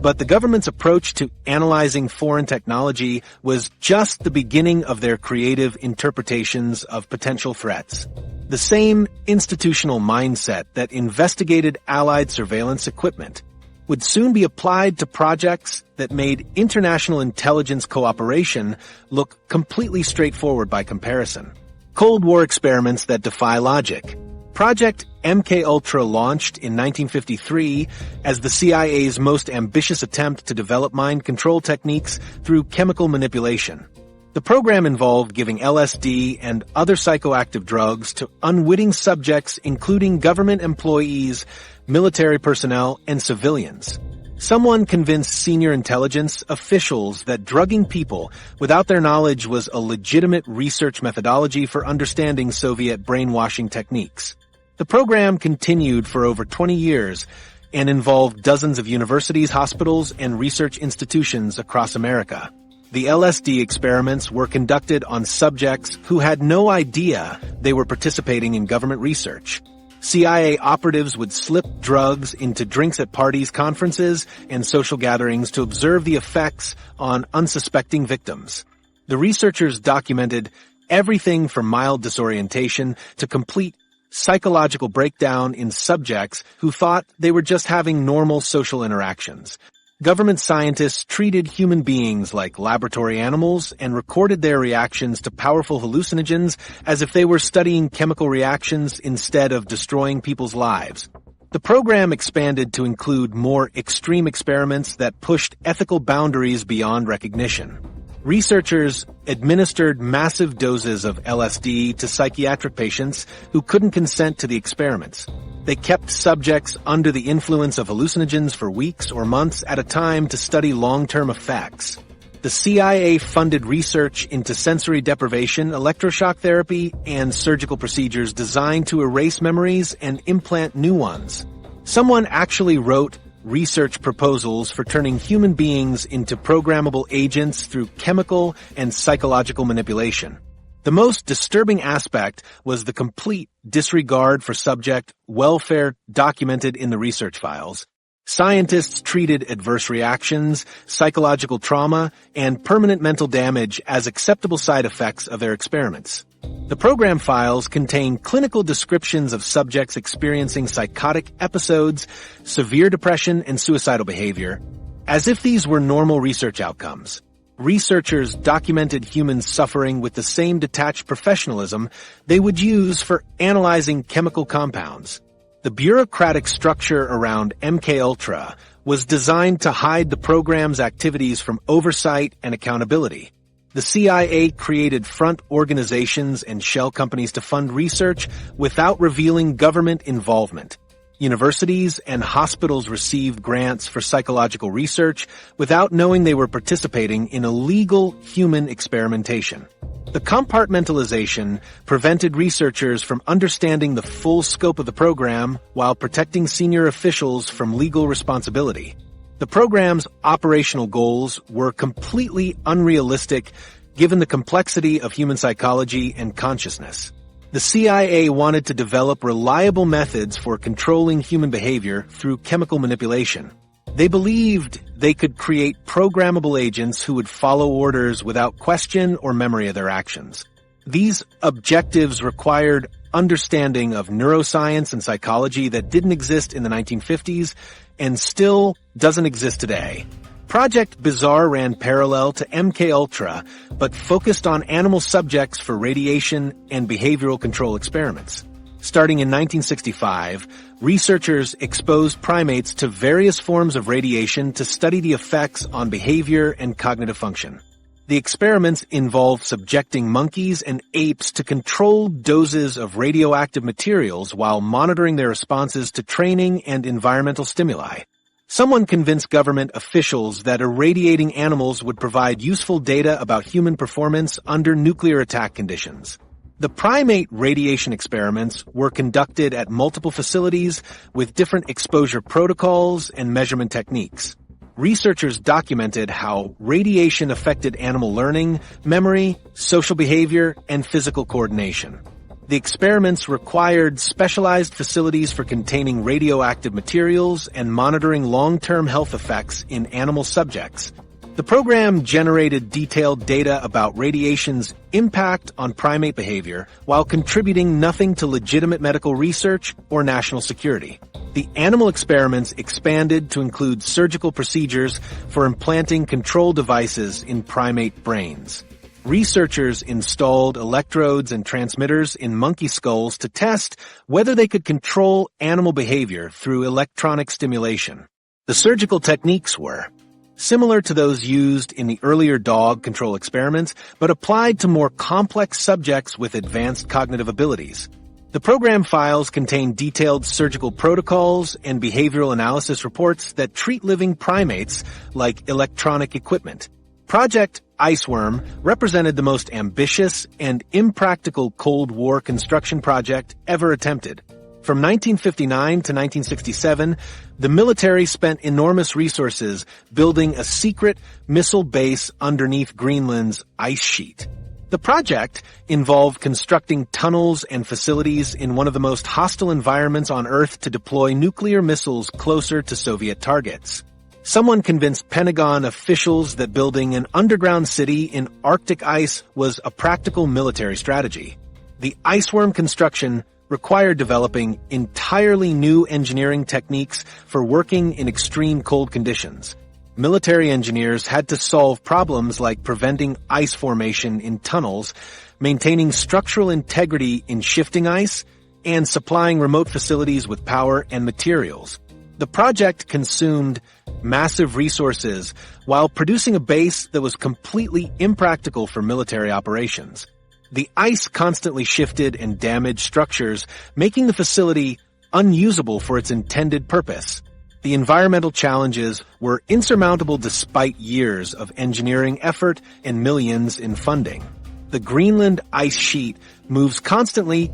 But the government's approach to analyzing foreign technology was just the beginning of their creative interpretations of potential threats. The same institutional mindset that investigated Allied surveillance equipment would soon be applied to projects that made international intelligence cooperation look completely straightforward by comparison. Cold War experiments that defy logic. Project MKUltra launched in 1953 as the CIA's most ambitious attempt to develop mind control techniques through chemical manipulation. The program involved giving LSD and other psychoactive drugs to unwitting subjects, including government employees, military personnel, and civilians. Someone convinced senior intelligence officials that drugging people without their knowledge was a legitimate research methodology for understanding Soviet brainwashing techniques. The program continued for over 20 years and involved dozens of universities, hospitals, and research institutions across America. The LSD experiments were conducted on subjects who had no idea they were participating in government research. CIA operatives would slip drugs into drinks at parties, conferences, and social gatherings to observe the effects on unsuspecting victims. The researchers documented everything from mild disorientation to complete psychological breakdown in subjects who thought they were just having normal social interactions. Government scientists treated human beings like laboratory animals and recorded their reactions to powerful hallucinogens as if they were studying chemical reactions instead of destroying people's lives. The program expanded to include more extreme experiments that pushed ethical boundaries beyond recognition. Researchers administered massive doses of LSD to psychiatric patients who couldn't consent to the experiments. They kept subjects under the influence of hallucinogens for weeks or months at a time to study long-term effects. The CIA funded research into sensory deprivation, electroshock therapy, and surgical procedures designed to erase memories and implant new ones. Someone actually wrote research proposals for turning human beings into programmable agents through chemical and psychological manipulation. The most disturbing aspect was the complete disregard for subject welfare documented in the research files. Scientists treated adverse reactions, psychological trauma, and permanent mental damage as acceptable side effects of their experiments. The program files contain clinical descriptions of subjects experiencing psychotic episodes, severe depression, and suicidal behavior, as if these were normal research outcomes. Researchers documented human suffering with the same detached professionalism they would use for analyzing chemical compounds. The bureaucratic structure around MKUltra was designed to hide the program's activities from oversight and accountability. The CIA created front organizations and shell companies to fund research without revealing government involvement. Universities and hospitals received grants for psychological research without knowing they were participating in illegal human experimentation. The compartmentalization prevented researchers from understanding the full scope of the program while protecting senior officials from legal responsibility. The program's operational goals were completely unrealistic given the complexity of human psychology and consciousness. The CIA wanted to develop reliable methods for controlling human behavior through chemical manipulation. They believed they could create programmable agents who would follow orders without question or memory of their actions. These objectives required understanding of neuroscience and psychology that didn't exist in the 1950s and still doesn't exist today. Project Bazaar ran parallel to MKUltra, but focused on animal subjects for radiation and behavioral control experiments. Starting in 1965, researchers exposed primates to various forms of radiation to study the effects on behavior and cognitive function. The experiments involved subjecting monkeys and apes to controlled doses of radioactive materials while monitoring their responses to training and environmental stimuli. Someone convinced government officials that irradiating animals would provide useful data about human performance under nuclear attack conditions. The primate radiation experiments were conducted at multiple facilities with different exposure protocols and measurement techniques. Researchers documented how radiation affected animal learning, memory, social behavior, and physical coordination. The experiments required specialized facilities for containing radioactive materials and monitoring long-term health effects in animal subjects. The program generated detailed data about radiation's impact on primate behavior while contributing nothing to legitimate medical research or national security. The animal experiments expanded to include surgical procedures for implanting control devices in primate brains. Researchers installed electrodes and transmitters in monkey skulls to test whether they could control animal behavior through electronic stimulation. The surgical techniques were similar to those used in the earlier dog control experiments, but applied to more complex subjects with advanced cognitive abilities. The program files contain detailed surgical protocols and behavioral analysis reports that treat living primates like electronic equipment. Project Iceworm represented the most ambitious and impractical Cold War construction project ever attempted. From 1959 to 1967, the military spent enormous resources building a secret missile base underneath Greenland's ice sheet. The project involved constructing tunnels and facilities in one of the most hostile environments on Earth to deploy nuclear missiles closer to Soviet targets. Someone convinced Pentagon officials that building an underground city in Arctic ice was a practical military strategy. The Iceworm construction required developing entirely new engineering techniques for working in extreme cold conditions. Military engineers had to solve problems like preventing ice formation in tunnels, maintaining structural integrity in shifting ice, and supplying remote facilities with power and materials. The project consumed massive resources while producing a base that was completely impractical for military operations. The ice constantly shifted and damaged structures, making the facility unusable for its intended purpose. The environmental challenges were insurmountable despite years of engineering effort and millions in funding. The Greenland ice sheet moves constantly,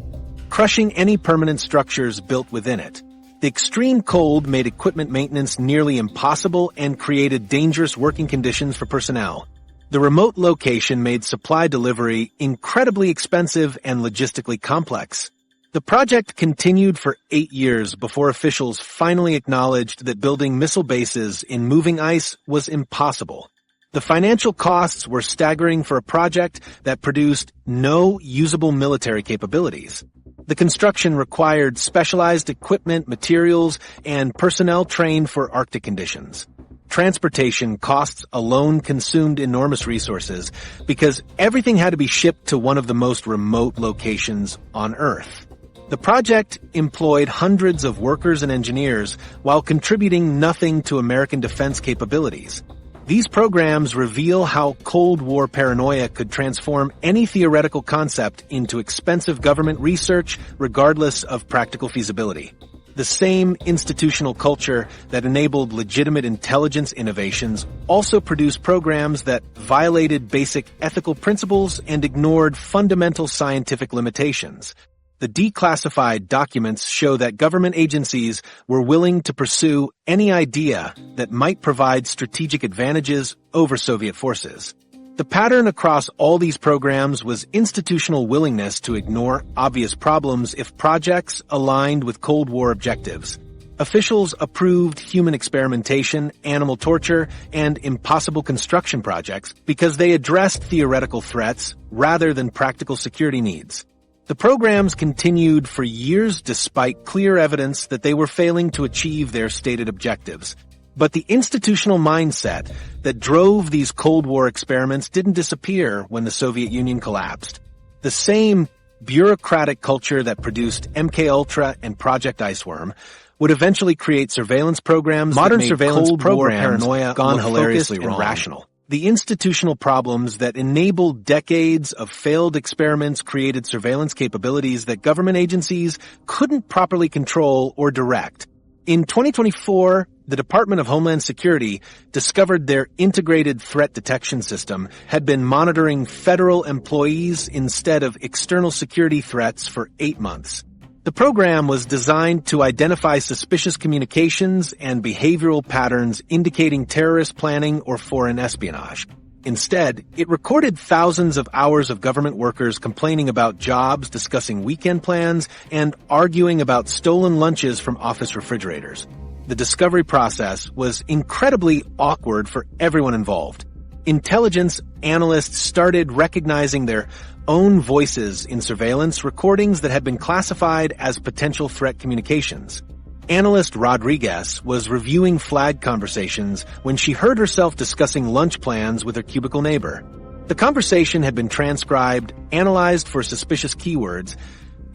crushing any permanent structures built within it. The extreme cold made equipment maintenance nearly impossible and created dangerous working conditions for personnel. The remote location made supply delivery incredibly expensive and logistically complex. The project continued for 8 years before officials finally acknowledged that building missile bases in moving ice was impossible. The financial costs were staggering for a project that produced no usable military capabilities. The construction required specialized equipment, materials, and personnel trained for Arctic conditions. Transportation costs alone consumed enormous resources because everything had to be shipped to one of the most remote locations on Earth. The project employed hundreds of workers and engineers while contributing nothing to American defense capabilities. These programs reveal how Cold War paranoia could transform any theoretical concept into expensive government research regardless of practical feasibility. The same institutional culture that enabled legitimate intelligence innovations also produced programs that violated basic ethical principles and ignored fundamental scientific limitations. The declassified documents show that government agencies were willing to pursue any idea that might provide strategic advantages over Soviet forces. The pattern across all these programs was institutional willingness to ignore obvious problems if projects aligned with Cold War objectives. Officials approved human experimentation, animal torture, and impossible construction projects because they addressed theoretical threats rather than practical security needs. The programs continued for years despite clear evidence that they were failing to achieve their stated objectives. But the institutional mindset that drove these Cold War experiments didn't disappear when the Soviet Union collapsed. The same bureaucratic culture that produced MKUltra and Project Iceworm would eventually create surveillance programs Modern that made surveillance Cold programs War paranoia gone hilariously wrong. rational. The institutional problems that enabled decades of failed experiments created surveillance capabilities that government agencies couldn't properly control or direct. In 2024, the Department of Homeland Security discovered their integrated threat detection system had been monitoring federal employees instead of external security threats for 8 months. The program was designed to identify suspicious communications and behavioral patterns indicating terrorist planning or foreign espionage. Instead, it recorded thousands of hours of government workers complaining about jobs, discussing weekend plans, and arguing about stolen lunches from office refrigerators. The discovery process was incredibly awkward for everyone involved. Intelligence analysts started recognizing their own voices in surveillance recordings that had been classified as potential threat communications. Analyst Rodriguez was reviewing flag conversations when she heard herself discussing lunch plans with her cubicle neighbor. The conversation had been transcribed, analyzed for suspicious keywords,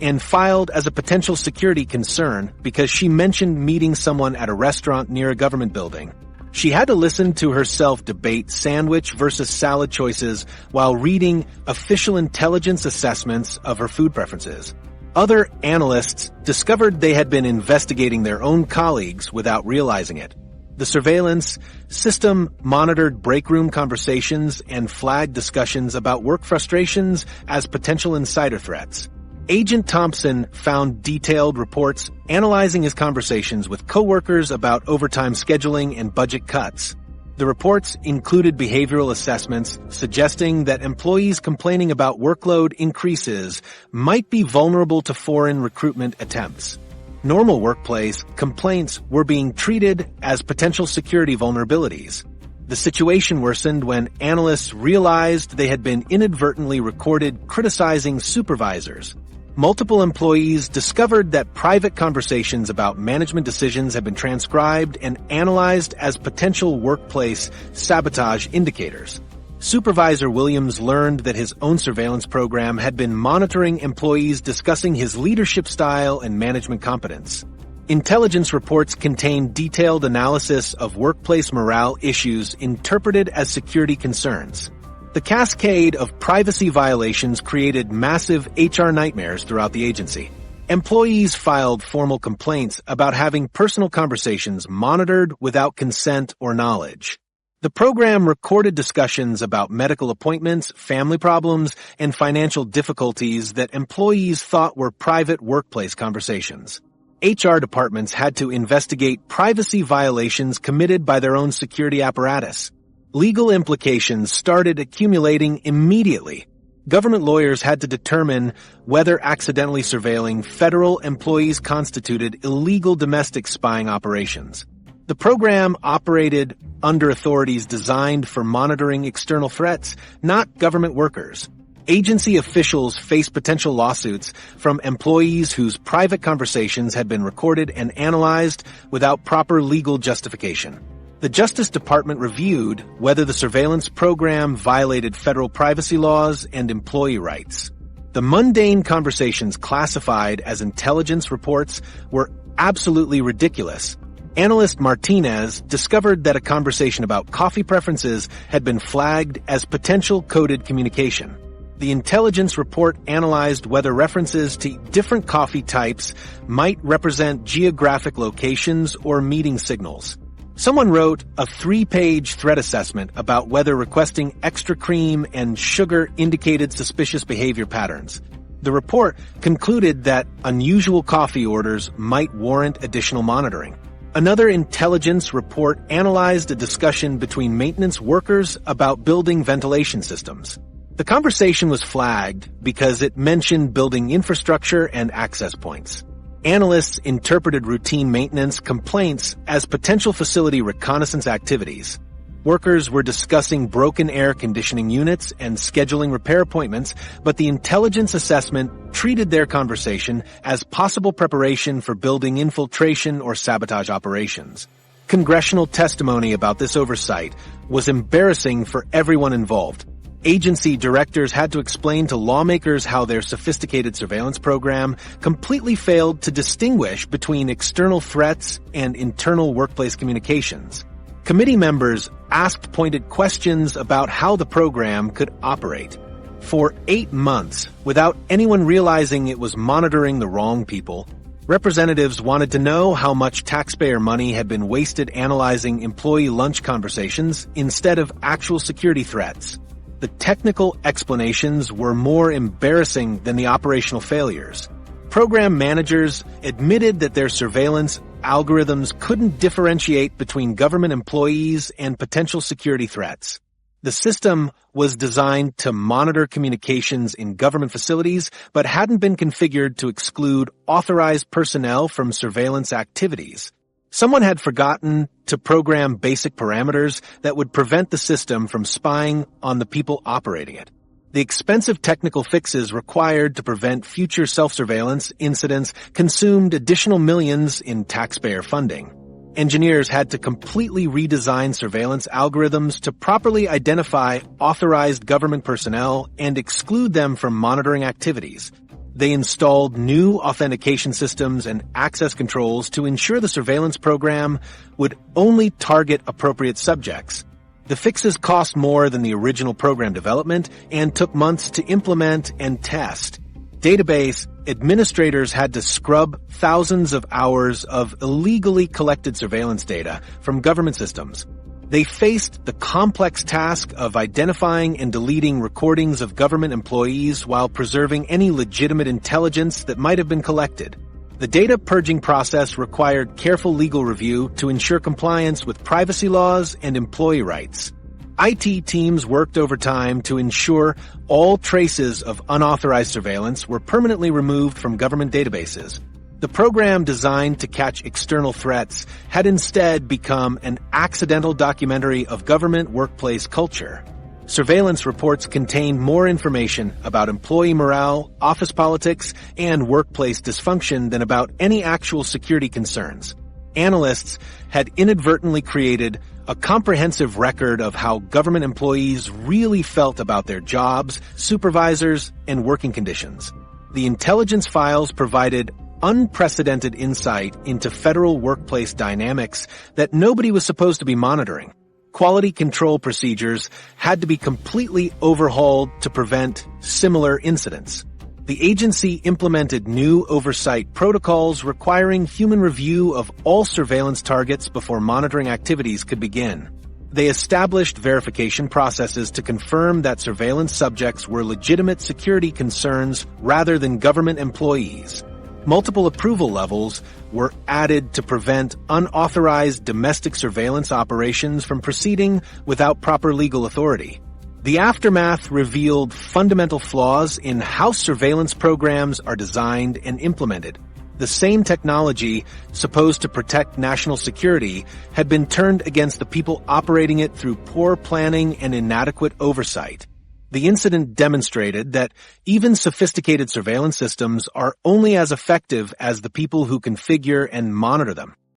and filed as a potential security concern because she mentioned meeting someone at a restaurant near a government building. She had to listen to herself debate sandwich versus salad choices while reading official intelligence assessments of her food preferences. Other analysts discovered they had been investigating their own colleagues without realizing it. The surveillance system monitored break room conversations and flagged discussions about work frustrations as potential insider threats. Agent Thompson found detailed reports analyzing his conversations with coworkers about overtime scheduling and budget cuts. The reports included behavioral assessments suggesting that employees complaining about workload increases might be vulnerable to foreign recruitment attempts. Normal workplace complaints were being treated as potential security vulnerabilities. The situation worsened when analysts realized they had been inadvertently recorded criticizing supervisors. Multiple employees discovered that private conversations about management decisions had been transcribed and analyzed as potential workplace sabotage indicators. Supervisor Williams learned that his own surveillance program had been monitoring employees discussing his leadership style and management competence. Intelligence reports contained detailed analysis of workplace morale issues interpreted as security concerns. The cascade of privacy violations created massive HR nightmares throughout the agency. Employees filed formal complaints about having personal conversations monitored without consent or knowledge. The program recorded discussions about medical appointments, family problems, and financial difficulties that employees thought were private workplace conversations. HR departments had to investigate privacy violations committed by their own security apparatus. Legal implications started accumulating immediately. Government lawyers had to determine whether accidentally surveilling federal employees constituted illegal domestic spying operations. The program operated under authorities designed for monitoring external threats, not government workers. Agency officials faced potential lawsuits from employees whose private conversations had been recorded and analyzed without proper legal justification. The Justice Department reviewed whether the surveillance program violated federal privacy laws and employee rights. The mundane conversations classified as intelligence reports were absolutely ridiculous. Analyst Martinez discovered that a conversation about coffee preferences had been flagged as potential coded communication. The intelligence report analyzed whether references to different coffee types might represent geographic locations or meeting signals. Someone wrote a 3-page threat assessment about whether requesting extra cream and sugar indicated suspicious behavior patterns. The report concluded that unusual coffee orders might warrant additional monitoring. Another intelligence report analyzed a discussion between maintenance workers about building ventilation systems. The conversation was flagged because it mentioned building infrastructure and access points. Analysts interpreted routine maintenance complaints as potential facility reconnaissance activities. Workers were discussing broken air conditioning units and scheduling repair appointments, but the intelligence assessment treated their conversation as possible preparation for building infiltration or sabotage operations. Congressional testimony about this oversight was embarrassing for everyone involved. Agency directors had to explain to lawmakers how their sophisticated surveillance program completely failed to distinguish between external threats and internal workplace communications. Committee members asked pointed questions about how the program could operate. For 8 months, without anyone realizing it was monitoring the wrong people, representatives wanted to know how much taxpayer money had been wasted analyzing employee lunch conversations instead of actual security threats. The technical explanations were more embarrassing than the operational failures. Program managers admitted that their surveillance algorithms couldn't differentiate between government employees and potential security threats. The system was designed to monitor communications in government facilities, but hadn't been configured to exclude authorized personnel from surveillance activities. Someone had forgotten to program basic parameters that would prevent the system from spying on the people operating it. The expensive technical fixes required to prevent future self-surveillance incidents consumed additional millions in taxpayer funding. Engineers had to completely redesign surveillance algorithms to properly identify authorized government personnel and exclude them from monitoring activities. They installed new authentication systems and access controls to ensure the surveillance program would only target appropriate subjects. The fixes cost more than the original program development and took months to implement and test. Database administrators had to scrub thousands of hours of illegally collected surveillance data from government systems. They faced the complex task of identifying and deleting recordings of government employees while preserving any legitimate intelligence that might have been collected. The data purging process required careful legal review to ensure compliance with privacy laws and employee rights. IT teams worked overtime to ensure all traces of unauthorized surveillance were permanently removed from government databases. The program designed to catch external threats had instead become an accidental documentary of government workplace culture. Surveillance reports contained more information about employee morale, office politics, and workplace dysfunction than about any actual security concerns. Analysts had inadvertently created a comprehensive record of how government employees really felt about their jobs, supervisors, and working conditions. The intelligence files provided unprecedented insight into federal workplace dynamics that nobody was supposed to be monitoring. Quality control procedures had to be completely overhauled to prevent similar incidents. The agency implemented new oversight protocols requiring human review of all surveillance targets before monitoring activities could begin. They established verification processes to confirm that surveillance subjects were legitimate security concerns rather than government employees. Multiple approval levels were added to prevent unauthorized domestic surveillance operations from proceeding without proper legal authority. The aftermath revealed fundamental flaws in how surveillance programs are designed and implemented. The same technology, supposed to protect national security, had been turned against the people operating it through poor planning and inadequate oversight. The incident demonstrated that even sophisticated surveillance systems are only as effective as the people who configure and monitor them.